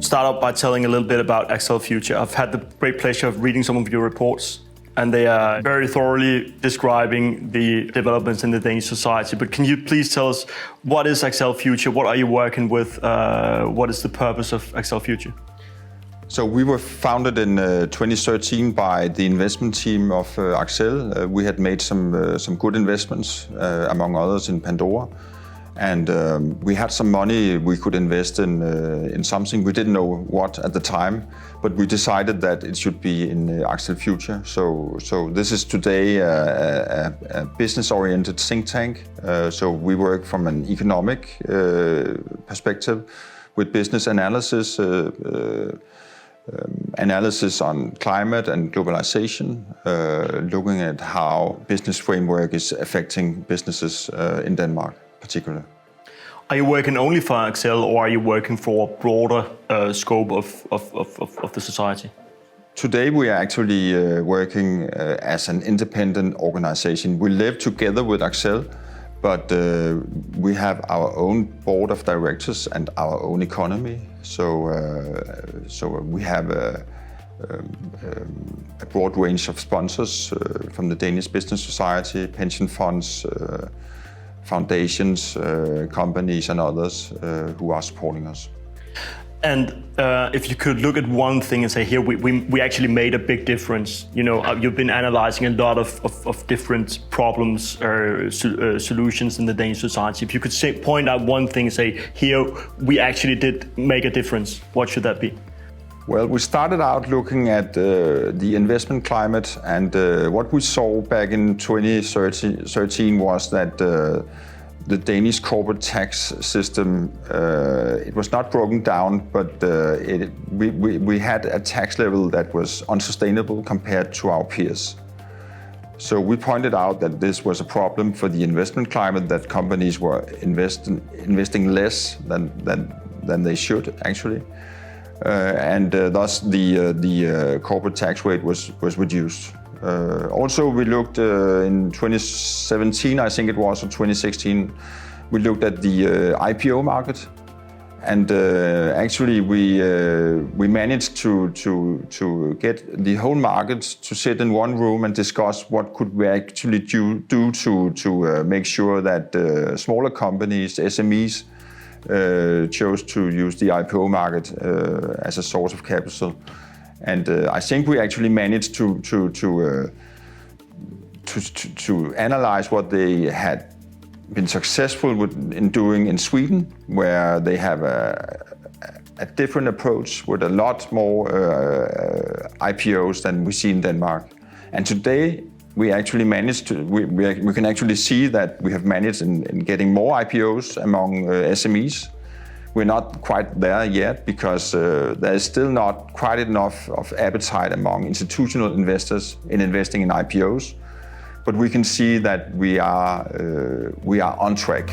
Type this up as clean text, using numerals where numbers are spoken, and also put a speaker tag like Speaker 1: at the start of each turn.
Speaker 1: start out by telling a little bit about AXCELFUTURE. I've had the great pleasure of reading some of your reports, and they are very thoroughly describing the developments in the Danish society. But can you please tell us, what is AXCELFUTURE? What are you working with? What is the purpose of AXCELFUTURE?
Speaker 2: So we were founded in 2013 by the investment team of Axcel. We had made some good investments, among others in Pandora. And we had some money we could invest in something. We didn't know what at the time, but we decided that it should be in AXCELFUTURE. So this is today a business-oriented think tank. So we work from an economic perspective with business analysis, analysis on climate and globalization, looking at how business framework is affecting businesses in Denmark particularly.
Speaker 1: Are you working only for Axcel, or are you working for a broader scope of the society?
Speaker 2: Today we are actually working as an independent organization. We live together with Axcel, but we have our own board of directors and our own economy. So we have a broad range of sponsors from the Danish business society, pension funds, foundations, companies and others who are supporting us.
Speaker 1: And if you could look at one thing and say, here, we actually made a big difference. You know, you've been analyzing a lot of different problems or solutions in the Danish society. If you could point out one thing and say, here, we actually did make a difference, what should that be?
Speaker 2: Well, we started out looking at the investment climate, and what we saw back in 2013 was that the Danish corporate tax system, it was not broken down, but we had a tax level that was unsustainable compared to our peers. So we pointed out that this was a problem for the investment climate, that companies were investing less than they should actually. And thus the corporate tax rate was reduced. Also, we looked in 2017, I think it was, or 2016, we looked at the IPO market, and actually we managed to get the whole market to sit in one room and discuss what could we actually do to make sure that smaller companies, SMEs, chose to use the IPO market as a source of capital. And I think we actually managed to analyze what they had been successful in doing in Sweden, where they have a different approach with a lot more IPOs than we see in Denmark. And today we actually managed to, we can actually see that we have managed in getting more IPOs among SMEs. We're not quite there yet because there is still not quite enough of appetite among institutional investors in investing in IPOs. But we can see that we are on track.